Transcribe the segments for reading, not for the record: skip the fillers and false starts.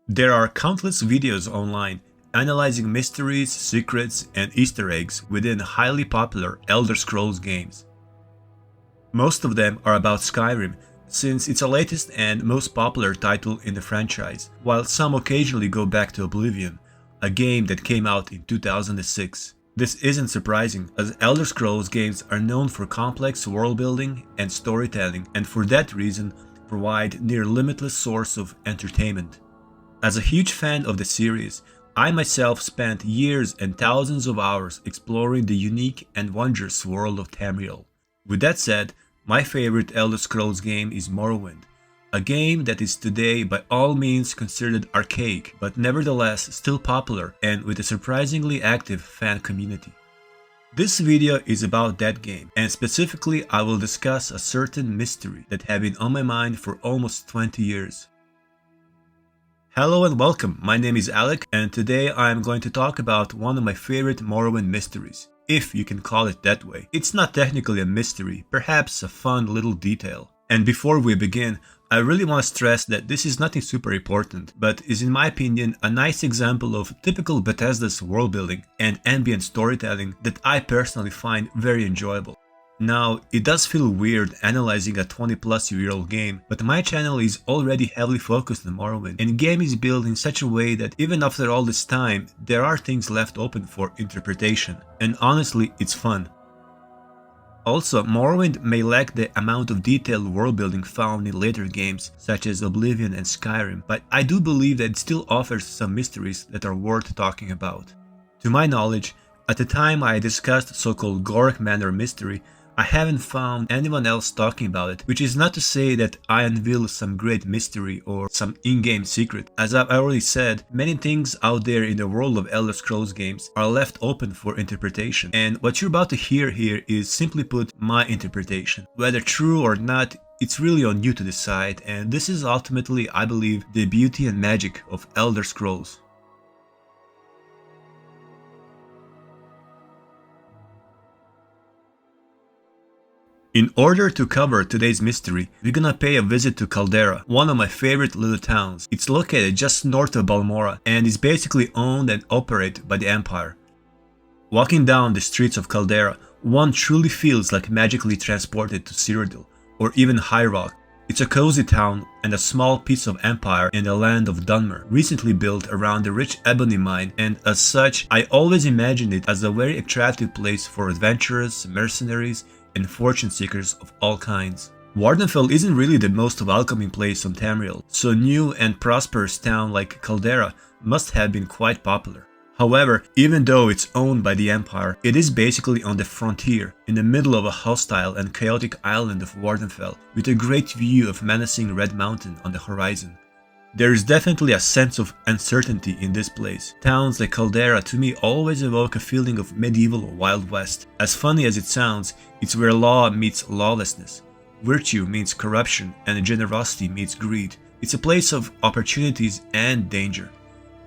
There are countless videos online analyzing mysteries, secrets, and Easter eggs within highly popular Elder Scrolls games. Most of them are about Skyrim, since it's the latest and most popular title in the franchise, while some occasionally go back to Oblivion, a game that came out in 2006. This isn't surprising, as Elder Scrolls games are known for complex world building and storytelling, and for that reason provide near limitless source of entertainment. As a huge fan of the series, I myself spent years and thousands of hours exploring the unique and wondrous world of Tamriel. With that said, my favorite Elder Scrolls game is Morrowind, a game that is today by all means considered archaic, but nevertheless still popular and with a surprisingly active fan community. This video is about that game, and specifically I will discuss a certain mystery that had been on my mind for almost 20 years. Hello and welcome, my name is Alec, and today I am going to talk about one of my favorite Morrowind mysteries, if you can call it that way. It's not technically a mystery, perhaps a fun little detail. And before we begin, I really want to stress that this is nothing super important, but is in my opinion a nice example of typical Bethesda's world building and ambient storytelling that I personally find very enjoyable. Now, it does feel weird analyzing a 20-plus-year-old game, but my channel is already heavily focused on Morrowind, and the game is built in such a way that even after all this time, there are things left open for interpretation, and honestly, it's fun. Also, Morrowind may lack the amount of detailed world building found in later games, such as Oblivion and Skyrim, but I do believe that it still offers some mysteries that are worth talking about. To my knowledge, at the time I discussed the so-called Ghorak Manor mystery, I haven't found anyone else talking about it, which is not to say that I unveil some great mystery or some in-game secret. As I've already said, many things out there in the world of Elder Scrolls games are left open for interpretation, and what you're about to hear here is simply put my interpretation. Whether true or not, it's really on you to decide, and this is ultimately, I believe, the beauty and magic of Elder Scrolls. In order to cover today's mystery, we're gonna pay a visit to Caldera, one of my favorite little towns. It's located just north of Balmora and is basically owned and operated by the Empire. Walking down the streets of Caldera, one truly feels like magically transported to Cyrodiil, or even High Rock. It's a cozy town and a small piece of empire in the land of Dunmer, recently built around the rich ebony mine, and as such, I always imagined it as a very attractive place for adventurers, mercenaries, and fortune seekers of all kinds. Wardenfell isn't really the most welcoming place on Tamriel, so a new and prosperous town like Caldera must have been quite popular. However, even though it's owned by the Empire, it is basically on the frontier, in the middle of a hostile and chaotic island of Wardenfell, with a great view of menacing Red Mountain on the horizon. There is definitely a sense of uncertainty in this place. Towns like Caldera to me always evoke a feeling of medieval Wild West. As funny as it sounds, it's where law meets lawlessness, virtue meets corruption, and generosity meets greed. It's a place of opportunities and danger.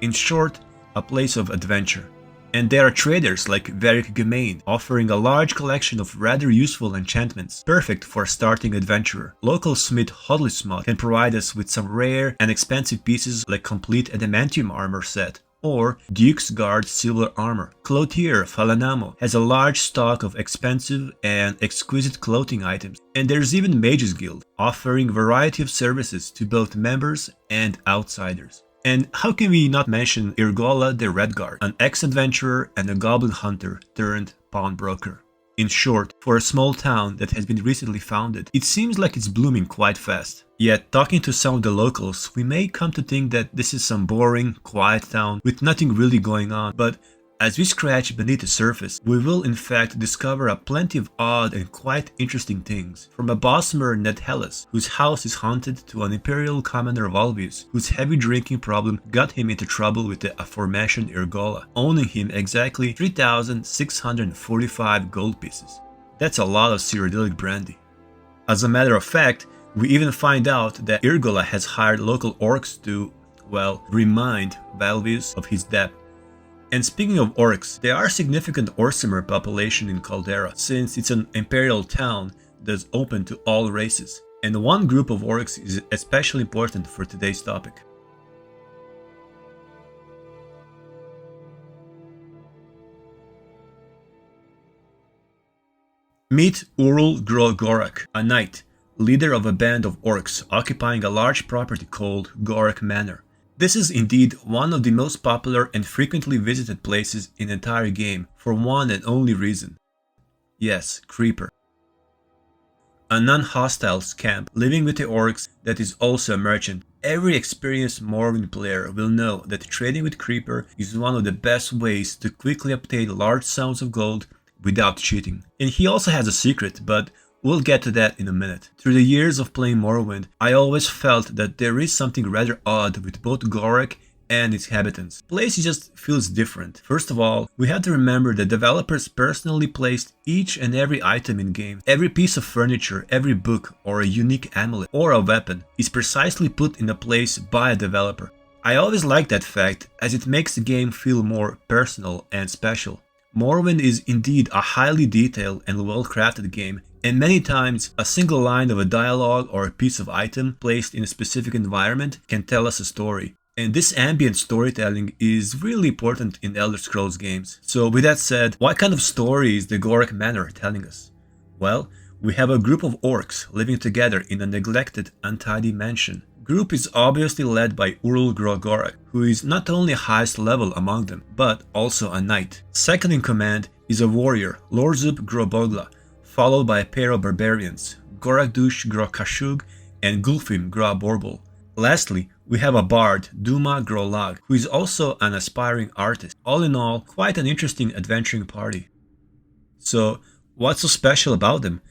In short, a place of adventure. And there are traders like Varric Gemain, offering a large collection of rather useful enchantments, perfect for a starting adventurer. Local smith Hodlismot can provide us with some rare and expensive pieces like complete adamantium armor set, or Duke's Guard silver armor. Clothier Falanamo has a large stock of expensive and exquisite clothing items, and there's even Mages Guild, offering a variety of services to both members and outsiders. And how can we not mention Irgola the Redguard, an ex-adventurer and a goblin hunter turned pawnbroker. In short, for a small town that has been recently founded, it seems like it's blooming quite fast. Yet, talking to some of the locals, we may come to think that this is some boring, quiet town with nothing really going on, but as we scratch beneath the surface, we will in fact discover a plenty of odd and quite interesting things. From a bossmer Ned Hellas, whose house is haunted, to an imperial commoner Volvius, whose heavy drinking problem got him into trouble with the aforementioned Irgola, owning him exactly 3,645 gold pieces. That's a lot of Cyrodiilic brandy. As a matter of fact, we even find out that Irgola has hired local orcs to, well, remind Volvius of his debt. And speaking of orcs, there are significant Orsimer population in Caldera, since it's an imperial town that's open to all races. And one group of orcs is especially important for today's topic. Meet Ghorak, a knight, leader of a band of orcs occupying a large property called Ghorak Manor. This is indeed one of the most popular and frequently visited places in the entire game for one and only reason. Yes, Creeper. A non-hostile scamp living with the orcs that is also a merchant. Every experienced Morrowind player will know that trading with Creeper is one of the best ways to quickly obtain large sums of gold without cheating. And he also has a secret, but we'll get to that in a minute. Through the years of playing Morrowind, I always felt that there is something rather odd with both Ghorak and its inhabitants. The place just feels different. First of all, we have to remember that developers personally placed each and every item in game. Every piece of furniture, every book, or a unique amulet, or a weapon is precisely put in a place by a developer. I always like that fact, as it makes the game feel more personal and special. Morrowind is indeed a highly detailed and well-crafted game, and many times a single line of a dialogue or a piece of item placed in a specific environment can tell us a story. And this ambient storytelling is really important in Elder Scrolls games. So with that said, what kind of story is the Ghorak Manor telling us? Well, we have a group of orcs living together in a neglected, untidy mansion. Group is obviously led by Ghorak, who is not only highest level among them, but also a knight. Second in command is a warrior, Lorzub followed by a pair of barbarians, Gorakdush and Gulfim Borbol. Lastly, we have a bard, Duma Lag, who is also an aspiring artist. All in all, quite an interesting adventuring party. So, what's so special about them?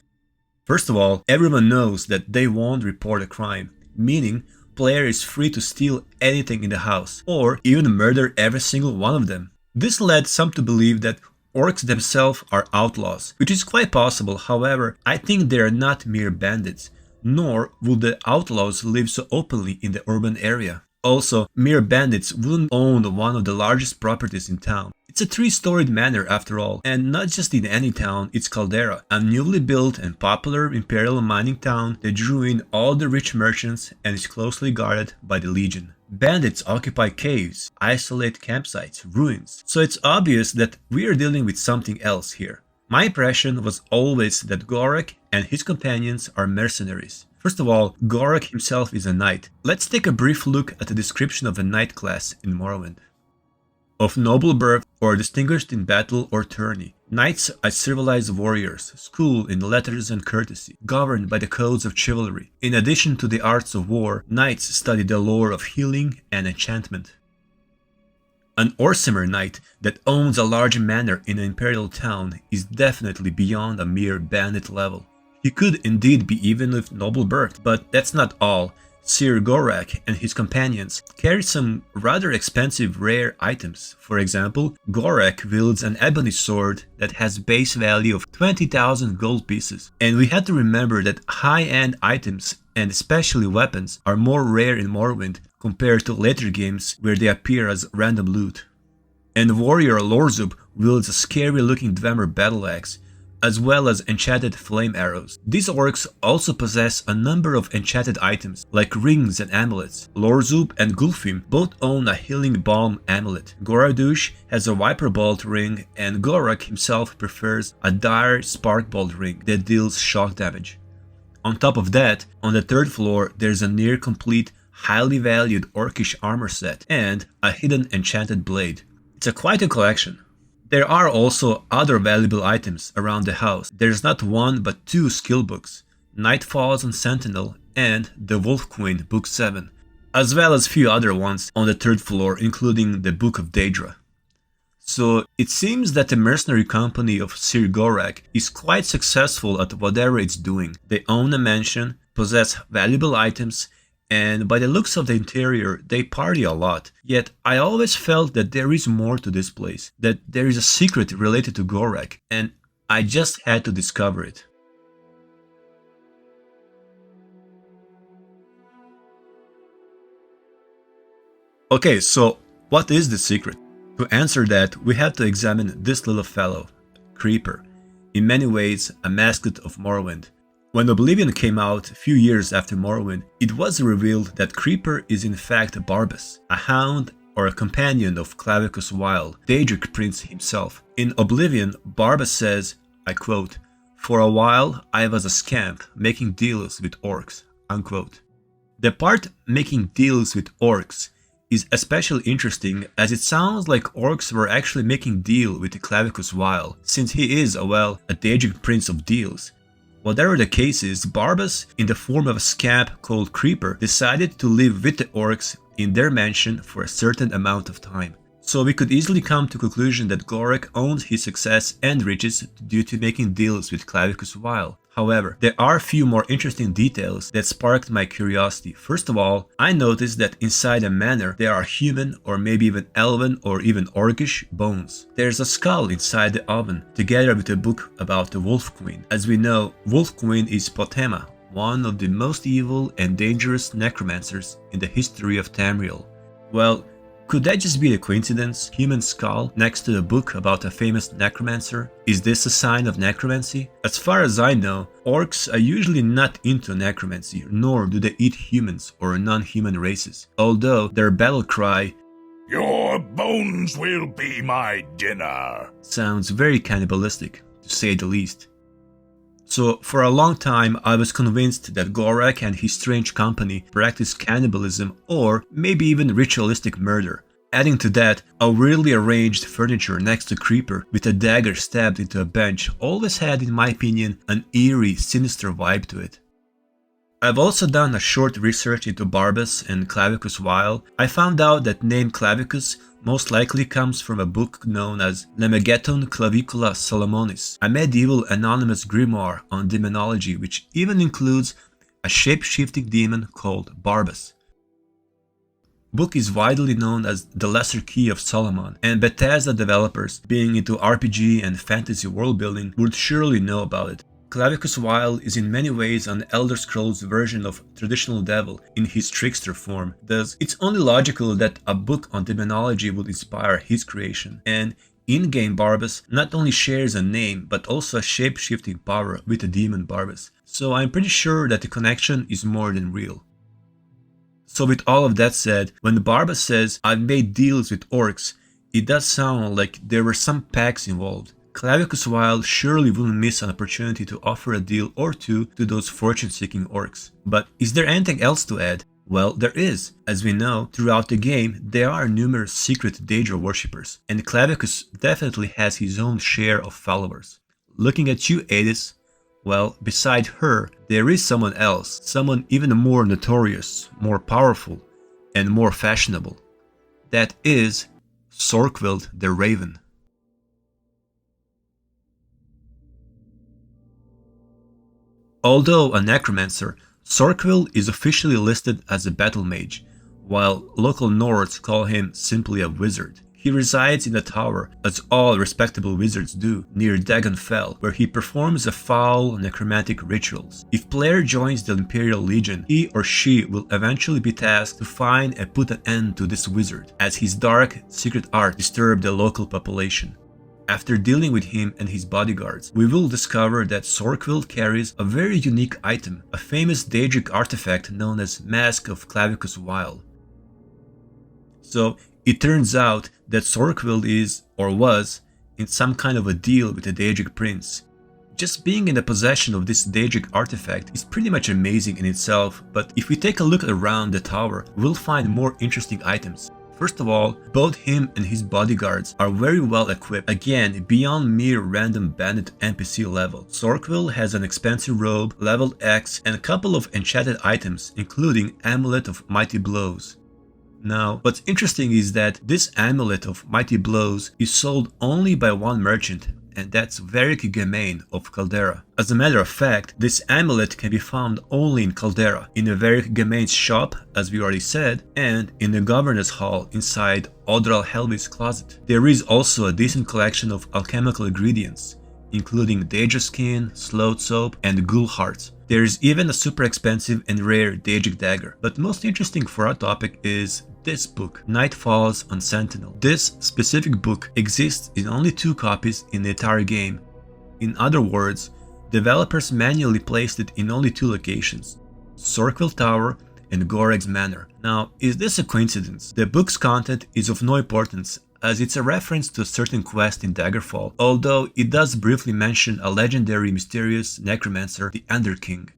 First of all, everyone knows that they won't report a crime, meaning player is free to steal anything in the house, or even murder every single one of them. This led some to believe that orcs themselves are outlaws, which is quite possible. However, I think they are not mere bandits, nor would the outlaws live so openly in the urban area. Also, mere bandits wouldn't own one of the largest properties in town. It's a three-storied manor after all, and not just in any town, it's Caldera, a newly built and popular imperial mining town that drew in all the rich merchants and is closely guarded by the Legion. Bandits occupy caves, isolate campsites, ruins, so it's obvious that we are dealing with something else here. My impression was always that Ghorak and his companions are mercenaries. First of all, Ghorak himself is a knight. Let's take a brief look at the description of a knight class in Morrowind. Of noble birth or distinguished in battle or tourney, knights are civilized warriors, schooled in letters and courtesy, governed by the codes of chivalry. In addition to the arts of war, knights study the lore of healing and enchantment. An Orsimer knight that owns a large manor in an imperial town is definitely beyond a mere bandit level. He could indeed be even of noble birth, but that's not all. Sir Ghorak and his companions carry some rather expensive rare items. For example, Ghorak wields an ebony sword that has base value of 20,000 gold pieces. And we have to remember that high-end items, and especially weapons, are more rare in Morrowind compared to later games where they appear as random loot. And warrior Lorzub wields a scary-looking Dwemer battle axe, as well as enchanted flame arrows. These orcs also possess a number of enchanted items, like rings and amulets. Lorzub and Gulfim both own a healing balm amulet. Gorakdush has a viper bolt ring, and Ghorak himself prefers a dire spark bolt ring that deals shock damage. On top of that, on the third floor there's a near complete, highly valued orcish armor set and a hidden enchanted blade. It's quite a collection. There are also other valuable items around the house. There's not one but two skill books, Nightfalls on Sentinel and The Wolf Queen Book 7, as well as few other ones on the third floor, including the Book of Daedra. So it seems that the mercenary company of Sir Ghorak is quite successful at whatever it's doing. They own a mansion, possess valuable items, and by the looks of the interior, they party a lot. Yet I always felt that there is more to this place, that there is a secret related to Ghorak, and I just had to discover it. Okay, so what is the secret? To answer that, we have to examine this little fellow, Creeper, in many ways a mascot of Morrowind. When Oblivion came out a few years after Morrowind, it was revealed that Creeper is in fact Barbas, a hound or a companion of Clavicus Wild, Daedric Prince himself. In Oblivion, Barbas says, I quote, For a while, I was a scamp making deals with orcs, unquote. The part making deals with orcs is especially interesting as it sounds like orcs were actually making deal with the Clavicus Vile, since he is, a Daedric prince of deals. Whatever the case is, Barbas, in the form of a scamp called Creeper, decided to live with the orcs in their mansion for a certain amount of time. So we could easily come to the conclusion that Ghorak owns his success and riches due to making deals with Clavicus Vile. However, there are a few more interesting details that sparked my curiosity. First of all, I noticed that inside a manor there are human or maybe even elven or even orcish bones. There's a skull inside the oven, together with a book about the Wolf Queen. As we know, Wolf Queen is Potema, one of the most evil and dangerous necromancers in the history of Tamriel. Well, could that just be a coincidence? Human skull next to a book about a famous necromancer? Is this a sign of necromancy? As far as I know, orcs are usually not into necromancy, nor do they eat humans or non-human races. Although their battle cry, "Your bones will be my dinner," sounds very cannibalistic, to say the least. So for a long time I was convinced that Ghorak and his strange company practiced cannibalism or maybe even ritualistic murder. Adding to that, a weirdly arranged furniture next to Creeper with a dagger stabbed into a bench always had, in my opinion, an eerie, sinister vibe to it. I've also done a short research into Barbas and Clavicus Vile. I found out that name Clavicus most likely comes from a book known as Lemegeton Clavicula Solomonis, a medieval anonymous grimoire on demonology which even includes a shape-shifting demon called Barbas. Book is widely known as the Lesser Key of Solomon, and Bethesda developers, being into RPG and fantasy world building, would surely know about it. Clavicus Vile is in many ways an Elder Scrolls version of traditional devil in his trickster form, thus it's only logical that a book on demonology would inspire his creation, and in-game Barbas not only shares a name but also a shape-shifting power with the demon Barbas, so I'm pretty sure that the connection is more than real. So with all of that said, when Barbas says, "I've made deals with orcs," it does sound like there were some pacts involved. Clavicus Vile surely wouldn't miss an opportunity to offer a deal or two to those fortune-seeking orcs. But is there anything else to add? Well, there is. As we know, throughout the game, there are numerous secret Daedra worshippers, and Clavicus definitely has his own share of followers. Looking at you, Adis, well, beside her, there is someone else, someone even more notorious, more powerful, and more fashionable. That is Sorkvild the Raven. Although a necromancer, Sorkvild is officially listed as a battle mage, while local Nords call him simply a wizard. He resides in a tower, as all respectable wizards do, near Dagonfell, where he performs a foul necromantic rituals. If player joins the Imperial Legion, he or she will eventually be tasked to find and put an end to this wizard, as his dark, secret art disturbs the local population. After dealing with him and his bodyguards, we will discover that Sorkvild carries a very unique item, a famous Daedric artifact known as Mask of Clavicus Vile. So, it turns out that Sorkvild is, or was, in some kind of a deal with the Daedric prince. Just being in the possession of this Daedric artifact is pretty much amazing in itself, but if we take a look around the tower, we'll find more interesting items. First of all, both him and his bodyguards are very well equipped, again beyond mere random bandit NPC level. Sorkvild has an expensive robe, leveled X, and a couple of enchanted items, including Amulet of Mighty Blows. Now, what's interesting is that this Amulet of Mighty Blows is sold only by one merchant, and that's Varric Gemain of Caldera. As a matter of fact, this amulet can be found only in Caldera, in Varric Gemain's shop, as we already said, and in the Governor's Hall inside Odral Helvi's closet. There is also a decent collection of alchemical ingredients, including Daedra skin, sloth soap, and ghoul hearts. There is even a super expensive and rare Daedric dagger. But most interesting for our topic is this book, Night Falls on Sentinel. This specific book exists in only 2 copies in the entire game. In other words, developers manually placed it in only 2 locations, Sorkvild Tower and Ghorak Manor. Now, is this a coincidence? The book's content is of no importance, as it's a reference to a certain quest in Daggerfall, although it does briefly mention a legendary mysterious necromancer, the Underking.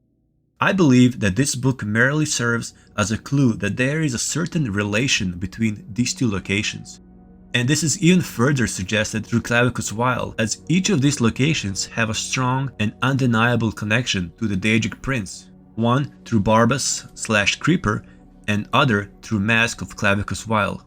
I believe that this book merely serves as a clue that there is a certain relation between these two locations. And this is even further suggested through Clavicus Wild, as each of these locations have a strong and undeniable connection to the Daedric Prince, one through Barbas/Creeper and other through Mask of Clavicus Wild.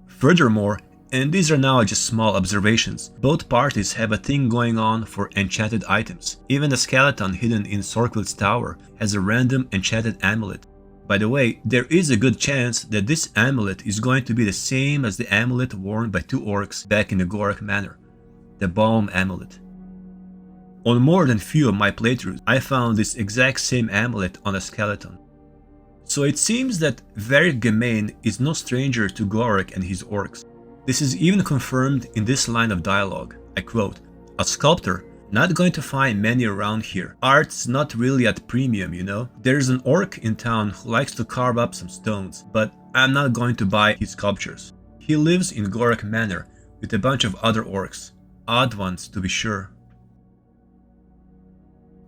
Furthermore, and these are now just small observations, both parties have a thing going on for enchanted items. Even the skeleton hidden in Sorquild's tower has a random enchanted amulet. By the way, there is a good chance that this amulet is going to be the same as the amulet worn by two orcs back in the Ghorak Manor, the Balm amulet. On more than few of my playthroughs, I found this exact same amulet on a skeleton. So it seems that Varric Gemain is no stranger to Ghorak and his orcs. This is even confirmed in this line of dialogue. I quote, "A sculptor, not going to find many around here. Art's not really at premium, you know. There's an orc in town who likes to carve up some stones, but I'm not going to buy his sculptures. He lives in Ghorak Manor with a bunch of other orcs. Odd ones, to be sure."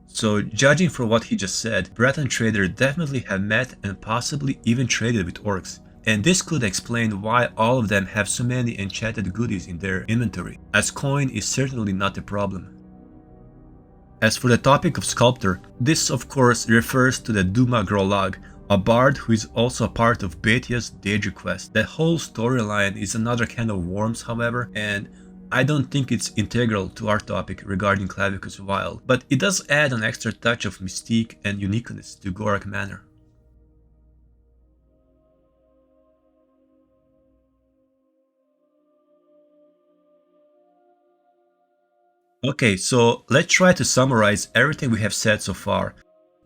So, judging from what he just said, Brett and Trader definitely have met and possibly even traded with orcs. And this could explain why all of them have so many enchanted goodies in their inventory, as coin is certainly not a problem. As for the topic of sculptor, this of course refers to the Duma Grollag, a bard who is also a part of Betia's Daedric quest. The whole storyline is another can of worms, however, and I don't think it's integral to our topic regarding Clavicus Wild, but it does add an extra touch of mystique and uniqueness to Ghorak Manor. Okay, so let's try to summarize everything we have said so far.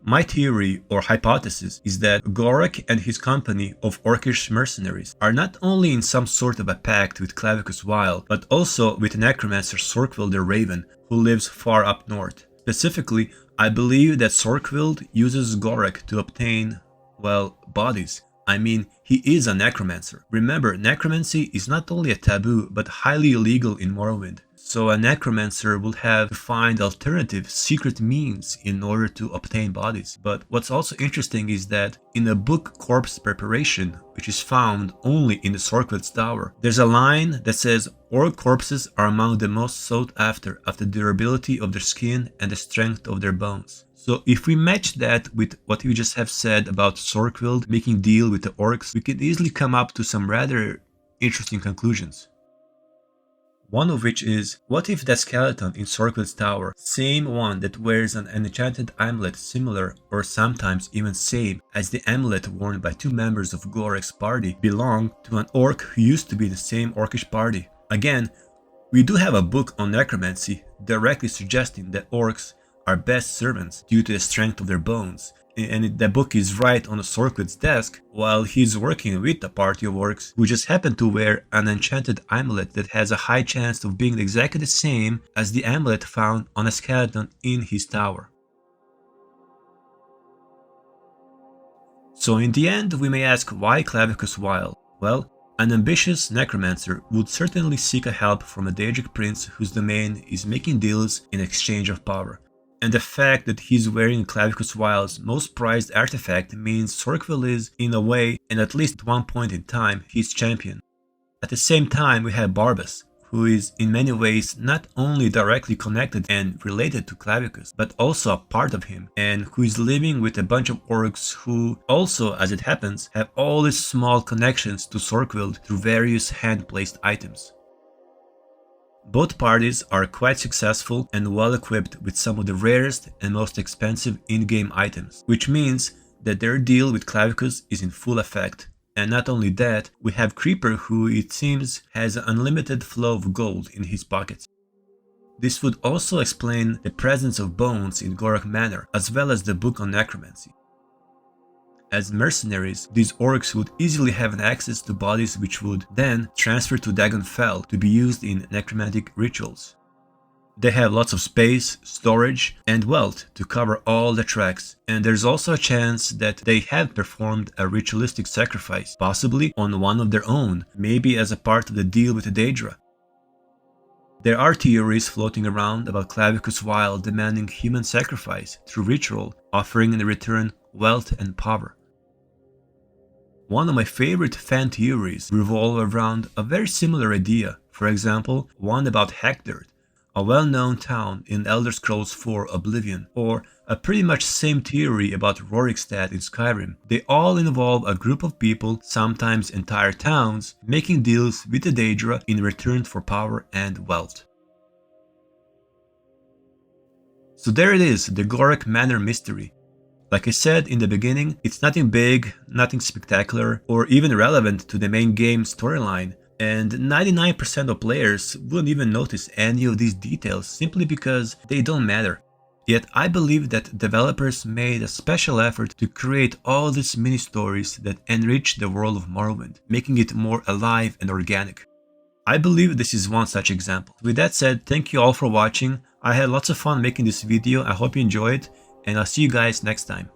My theory or hypothesis is that Ghorak and his company of orcish mercenaries are not only in some sort of a pact with Clavicus Wild, but also with necromancer Sorkvild the Raven, who lives far up north. Specifically, I believe that Sorkvild uses Ghorak to obtain, well, bodies. I mean, he is a necromancer. Remember, necromancy is not only a taboo, but highly illegal in Morrowind. So a necromancer will have to find alternative secret means in order to obtain bodies. But what's also interesting is that in the book Corpse Preparation, which is found only in the Sorquild's Tower, there's a line that says orc corpses are among the most sought after of the durability of their skin and the strength of their bones. So if we match that with what we just have said about Sorkvild making deal with the orcs, we can easily come up to some rather interesting conclusions. One of which is, what if that skeleton in Sorquild's Tower, same one that wears an enchanted amulet similar or sometimes even same as the amulet worn by two members of Ghorak's party, belonged to an orc who used to be the same orcish party? Again, we do have a book on necromancy directly suggesting that orcs are best servants due to the strength of their bones, and the book is right on the Sorquild's desk while he's working with a party of orcs who just happen to wear an enchanted amulet that has a high chance of being exactly the same as the amulet found on a skeleton in his tower. So in the end, we may ask, why Clavicus Wild? Well, an ambitious necromancer would certainly seek a help from a Daedric prince whose domain is making deals in exchange of power. And the fact that he's wearing Clavicus Wild's most prized artifact means Sorkvild is, in a way, and at least at one point in time, his champion. At the same time, we have Barbas, who is in many ways not only directly connected and related to Clavicus, but also a part of him, and who is living with a bunch of orcs who also, as it happens, have all these small connections to Sorkvild through various hand-placed items. Both parties are quite successful and well equipped with some of the rarest and most expensive in-game items, which means that their deal with Clavicus is in full effect. And not only that, we have Creeper, who it seems has an unlimited flow of gold in his pockets. This would also explain the presence of bones in Ghorak Manor, as well as the book on necromancy. As mercenaries, these orcs would easily have an access to bodies which would then transfer to Dagon Fell to be used in necromantic rituals. They have lots of space, storage, and wealth to cover all the tracks, and there's also a chance that they have performed a ritualistic sacrifice, possibly on one of their own, maybe as a part of the deal with the Daedra. There are theories floating around about Clavicus Vile demanding human sacrifice through ritual, offering in return wealth and power. One of my favorite fan theories revolve around a very similar idea, for example, one about Hackdirt, a well-known town in Elder Scrolls IV Oblivion, or a pretty much same theory about Rorikstead in Skyrim. They all involve a group of people, sometimes entire towns, making deals with the Daedra in return for power and wealth. So there it is, the Ghorak Manor mystery. Like I said in the beginning, it's nothing big, nothing spectacular, or even relevant to the main game storyline, and 99% of players wouldn't even notice any of these details simply because they don't matter. Yet I believe that developers made a special effort to create all these mini stories that enrich the world of Morrowind, making it more alive and organic. I believe this is one such example. With that said, thank you all for watching. I had lots of fun making this video, I hope you enjoyed, and I'll see you guys next time.